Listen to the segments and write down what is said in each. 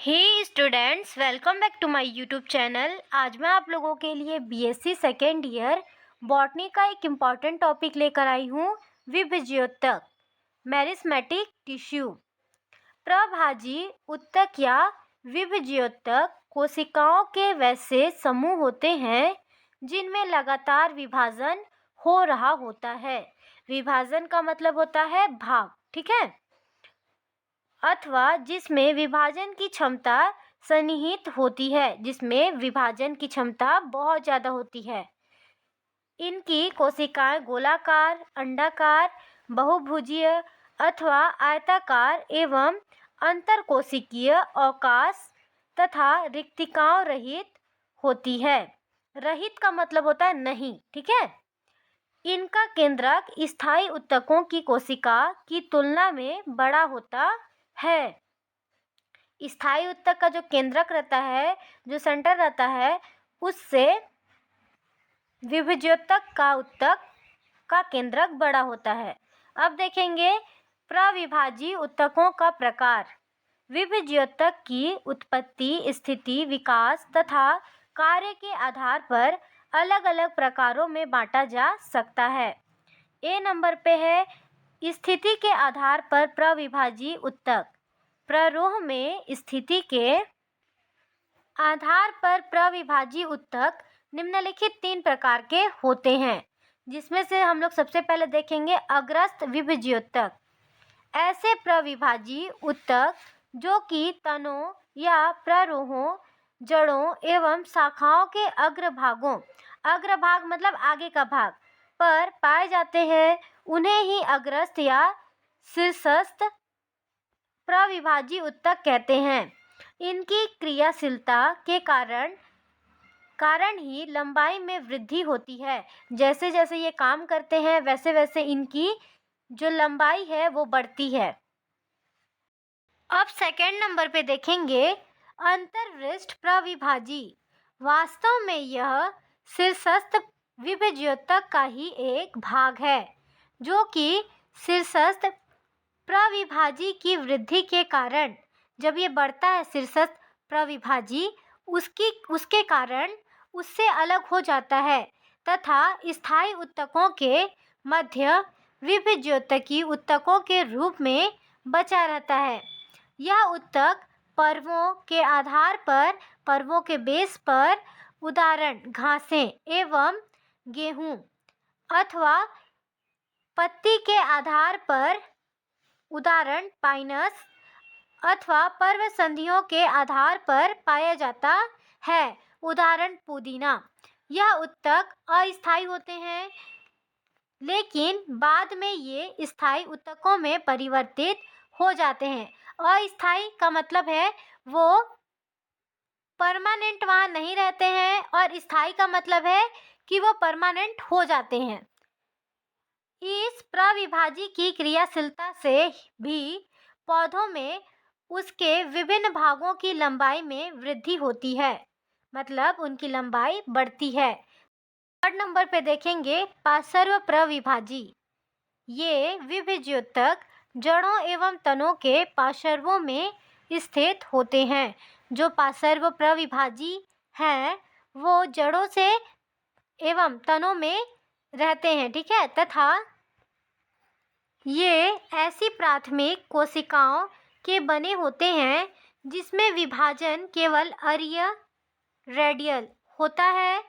Hey students, welcome back to my YouTube channel. आज मैं आप लोगों के लिए बीएससी सेकेंड ईयर बॉटनी का एक इम्पॉर्टेंट टॉपिक लेकर आई हूँ, विभज्योतक मेरिस्मेटिक टिश्यू। प्रभाजी उत्तक या विभज्योतक कोशिकाओं के वैसे समूह होते हैं जिनमें लगातार विभाजन हो रहा होता है। विभाजन का मतलब होता है भाग, ठीक है, अथवा जिसमें विभाजन की क्षमता सन्निहित होती है, जिसमें विभाजन की क्षमता बहुत ज़्यादा होती है। इनकी कोशिकाएं गोलाकार, अंडाकार, बहुभुजीय अथवा आयताकार एवं अंतरकोशिकीय अवकाश तथा रिक्तिकाओं रहित होती है। रहित का मतलब होता है नहीं, ठीक है। इनका केंद्रक स्थायी उत्तकों की कोशिका की तुलना में बड़ा होता है। स्थायी उत्तक का जो केंद्रक रहता है, जो सेंटर रहता है, उससे विभज्योतक का उत्तक का केंद्रक बड़ा होता है। अब देखेंगे प्रविभाजी उत्तकों का प्रकार। विभज्योतक की उत्पत्ति, स्थिति, विकास तथा कार्य के आधार पर अलग अलग प्रकारों में बांटा जा सकता है। ए नंबर पे है स्थिति के आधार पर प्रविभाजी उत्तक। प्ररोह में स्थिति के आधार पर प्रविभाजी उत्तक निम्नलिखित 3 प्रकार के होते हैं, जिसमें से हम लोग सबसे पहले देखेंगे अग्रस्त विभज्योतक। ऐसे प्रविभाजी उत्तक जो कि तनों या प्ररोहों, जड़ों एवं शाखाओं के अग्रभागों, अग्रभाग मतलब आगे का भाग, पर पाए जाते हैं, उन्हें ही अग्रस्त या शीर्षस्थ प्रविभाजी उत्तक कहते हैं। इनकी क्रियाशीलता के कारण ही लंबाई में वृद्धि होती है। जैसे जैसे ये काम करते हैं वैसे वैसे इनकी जो लंबाई है वो बढ़ती है। अब सेकेंड नंबर पे देखेंगे अंतर्वृष्ट प्रविभाजी। वास्तव में यह शीर्षस्थ विभज्योतक का ही एक भाग है, जो कि शीर्षस्थ प्रविभाजी की वृद्धि के कारण, जब ये बढ़ता है शीर्षस्थ प्रविभाजी, उसके कारण उससे अलग हो जाता है तथा स्थायी उत्तकों के मध्य विभज्योतकी उत्तकों के रूप में बचा रहता है। यह उत्तक पर्वों के आधार पर, पर्वों के बेस पर, उदाहरण घासें एवं गेहूं, अथवा पत्ती के आधार पर, उदाहरण पाइनस, अथवा पर्व संधियों के आधार पर पाया जाता है, उदाहरण पुदीना। यह उत्तक अस्थायी होते हैं, लेकिन बाद में ये स्थायी उत्तकों में परिवर्तित हो जाते हैं। अस्थायी का मतलब है वो परमानेंट वहाँ नहीं रहते हैं, और स्थायी का मतलब है कि वो परमानेंट हो जाते हैं। इस प्रविभाजी की क्रियाशीलता से भी पौधों में उसके विभिन्न भागों की लंबाई में वृद्धि होती है, मतलब उनकी लंबाई बढ़ती है। थर्ड नंबर पे देखेंगे पार्श्व प्रविभाजी। ये विभज्योतक जड़ों एवं तनों के पार्श्वों में स्थित होते हैं। जो पार्श्व प्रविभाजी हैं वो जड़ों से एवं तनों में रहते हैं, ठीक है, तथा ये ऐसी प्राथमिक कोशिकाओं के बने होते हैं जिसमें विभाजन केवल अरीय रेडियल होता है।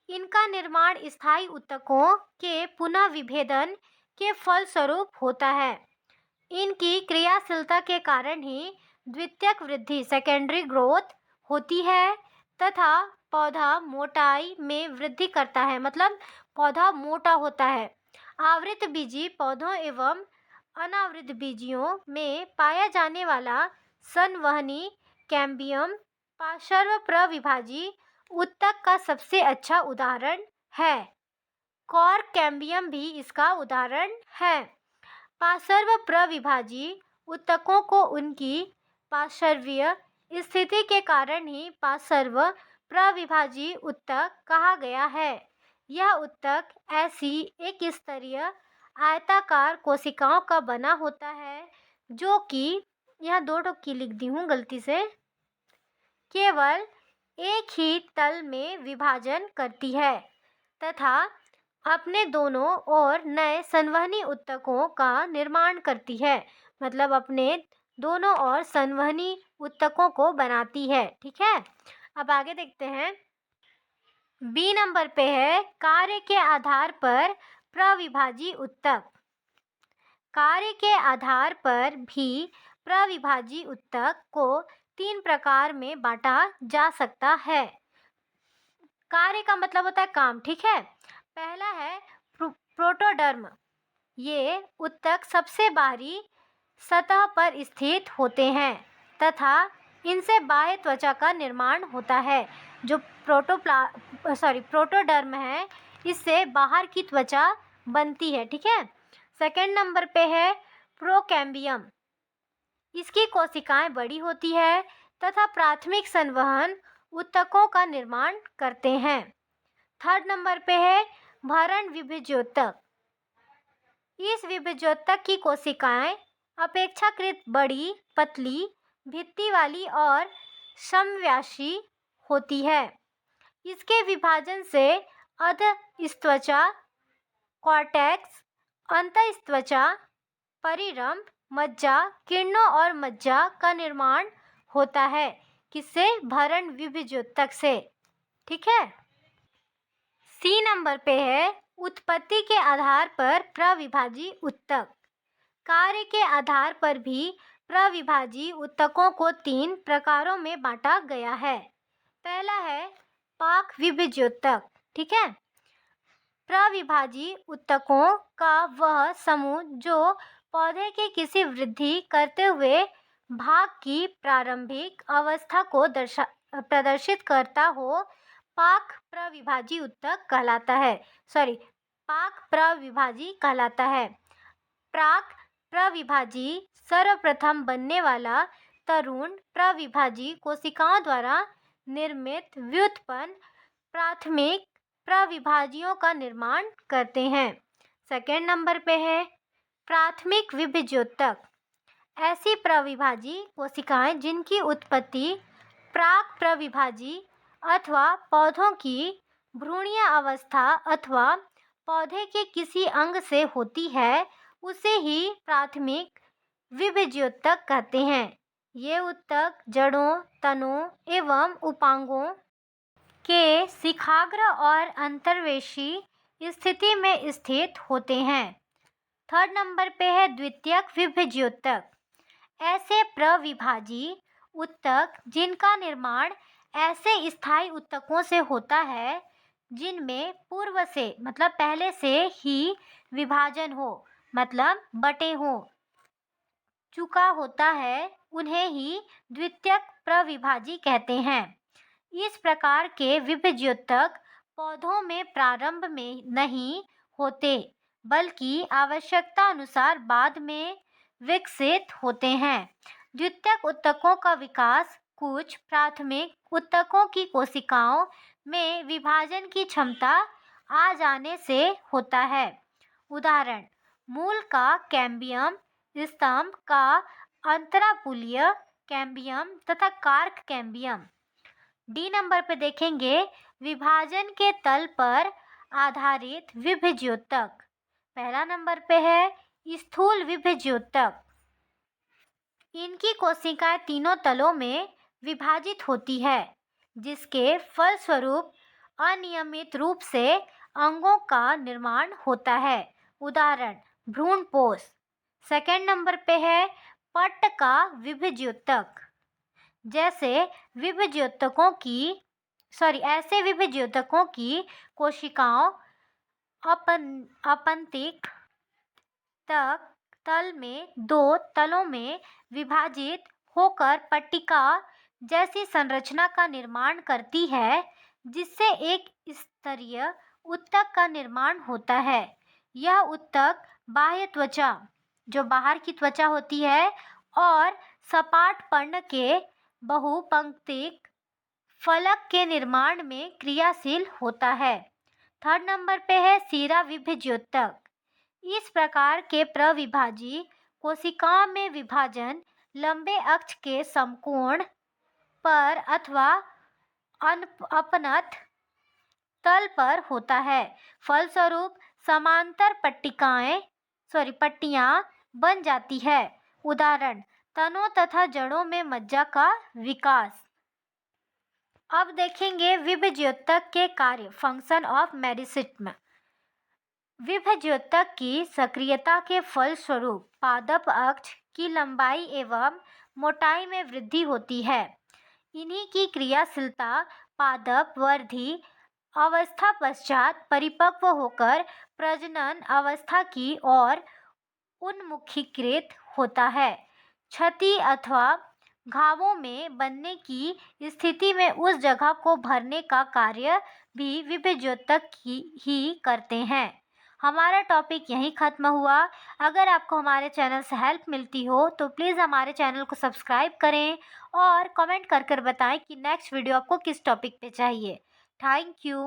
इनका निर्माण स्थायी उत्तकों के पुनः विभेदन के फलस्वरूप होता है। इनकी क्रियाशीलता के कारण ही द्वितीयक वृद्धि, सेकेंडरी ग्रोथ होती है तथा पौधा मोटाई में वृद्धि करता है, मतलब पौधा मोटा होता है। आवृत बीजी पौधों एवं अनावृत बीजियों में पाया जाने वाला संवहनी कैम्बियम पार्श्व प्रविभाजी उत्तक का सबसे अच्छा उदाहरण है। कॉर्क कैम्बियम भी इसका उदाहरण है। पार्श्व प्रविभाजी उत्तकों को उनकी पार्श्वीय स्थिति के कारण ही पार्श्व प्रविभाजी उत्तक कहा गया है। यह उत्तक ऐसी एक स्तरीय आयताकार कोशिकाओं का बना होता है, जो कि यहाँ 2 की लिख दी हूँ गलती से, केवल एक ही तल में विभाजन करती है तथा अपने दोनों ओर नए संवहनी ऊतकों का निर्माण करती है। मतलब अपने दोनों ओर संवहनी ऊतकों को बनाती है। ठीक है, अब आगे देखते हैं। बी नंबर पे है कार्य के आधार पर प्रविभाजी ऊतक। कार्य के आधार पर भी प्रविभाजी ऊतक को 3 प्रकार में बांटा जा सकता है। कार्य का मतलब होता है काम। ठीक है, पहला है प्रोटोडर्म। ये ऊतक सबसे बाहरी सतह पर स्थित होते हैं तथा इनसे बाह्य त्वचा का निर्माण होता है। जो प्रोटोडर्म है, इससे बाहर की त्वचा बनती है। ठीक है, सेकंड नंबर पे है प्रोकैम्बियम। इसकी कोशिकाएं बड़ी होती है तथा प्राथमिक संवहन ऊतकों का निर्माण करते हैं। थर्ड नंबर पे है भरण विभेज्योतक। इस विभेज्योतक की कोशिकाएं अपेक्षाकृत बड़ी, पतली, भित्ति वाली और समव्यासी होती है। इसके विभाजन से अधस्त्वचा, कॉर्टेक्स, अंतस्त्वचा, परिरंभ, मज्जा, किरणों और मज्जा का निर्माण होता है। किससे? भरण विभेज्योतक से। ठीक है, सी नंबर पे है उत्पत्ति के आधार पर प्रविभाजी ऊतक। कार्य के आधार पर भी प्रविभाजी ऊतकों को 3 प्रकारों में बांटा गया है। पहला है पाक विभेज्योतक। ठीक है, प्रविभाजी ऊतकों का वह समूह जो पौधे के किसी वृद्धि करते हुए भाग की प्रारंभिक अवस्था को प्रदर्शित करता हो, पाक प्रविभाजी ऊतक कहलाता है। पाक प्रविभाजी कहलाता है। प्राक प्रविभाजी सर्वप्रथम बनने वाला तरुण प्रविभाजी कोशिकाओं द्वारा निर्मित व्युत्पन्न प्राथमिक प्रविभाजियों का निर्माण करते हैं। सेकेंड नंबर पे है प्राथमिक विभेज्योतक। ऐसी प्रविभाजी कोशिकाएं जिनकी उत्पत्ति प्राक प्रविभाजी अथवा पौधों की भ्रूणीय अवस्था अथवा पौधे के किसी अंग से होती है, उसे ही प्राथमिक विभेज्योतक कहते हैं। ये ऊतक जड़ों, तनों एवं उपांगों के शिखाग्र और अंतर्वेशी स्थिति में स्थित होते हैं। थर्ड नंबर पे है द्वितीयक विभेज्योतक। ऐसे प्रविभाजी ऊतक जिनका निर्माण ऐसे स्थायी ऊतकों से होता है जिनमें पूर्व से मतलब पहले से ही विभाजन हो, मतलब बटे हो चुका होता है, उन्हें ही द्वितीयक प्रविभाजी कहते हैं। इस प्रकार के विभेज्योतक पौधों में प्रारंभ में नहीं होते बल्कि आवश्यकता अनुसार बाद में विकसित होते हैं। द्वितीयक ऊतकों का विकास कुछ प्राथमिक ऊतकों की कोशिकाओं में विभाजन की क्षमता आ जाने से होता है। उदाहरण, मूल का कैम्बियम, स्तंभ का अंतरापुलीय कैम्बियम तथा कार्क कैम्बियम। डी नंबर पे देखेंगे विभाजन के तल पर आधारित विभेज्योतक। पहला नंबर पे है स्थूल विभेज्योतक। इनकी कोशिकाएं तीनों तलों में विभाजित होती है, जिसके फलस्वरूप अनियमित रूप से अंगों का निर्माण होता है। उदाहरण, भ्रूणपोष। सेकंड नंबर पे है पट्ट का विभेज्योतक। ऐसे विभेज्योतकों की कोशिकाओं अपंतिक तल में 2 तलों में विभाजित होकर पट्टिका जैसी संरचना का निर्माण करती है, जिससे एक स्तरीय ऊतक का निर्माण होता है। यह ऊतक बाह्य त्वचा, जो बाहर की त्वचा होती है, और सपाट पर्ण के बहुपंक्तिक फलक के निर्माण में क्रियाशील होता है। थर्ड नंबर पे है सीरा विभेज्योतक। इस प्रकार के प्रविभाजी कोशिकाओं में विभाजन लंबे अक्ष के समकोण पर अथवा अपनत तल पर होता है। फलस्वरूप समांतर पट्टियां बन जाती है। उदाहरण, तनों तथा जड़ों में मज्जा का विकास। अब देखेंगे विभज्योतक के कार्य, फंक्शन ऑफ मेरिस्टेम। विभज्योतक की सक्रियता के फलस्वरूप पादप अक्ष की लंबाई एवं मोटाई में वृद्धि होती है। इन्हीं की क्रियाशीलता पादप वृद्धि अवस्था पश्चात परिपक्व होकर प्रजनन अवस्था की ओर उन्मुखीकृत होता है। क्षति अथवा घावों में बनने की स्थिति में उस जगह को भरने का कार्य भी विभज्योतक ही करते हैं। हमारा टॉपिक यहीं ख़त्म हुआ। अगर आपको हमारे चैनल से हेल्प मिलती हो तो प्लीज़ हमारे चैनल को सब्सक्राइब करें और कमेंट कर बताएं कि नेक्स्ट वीडियो आपको किस टॉपिक पे चाहिए। Thank you.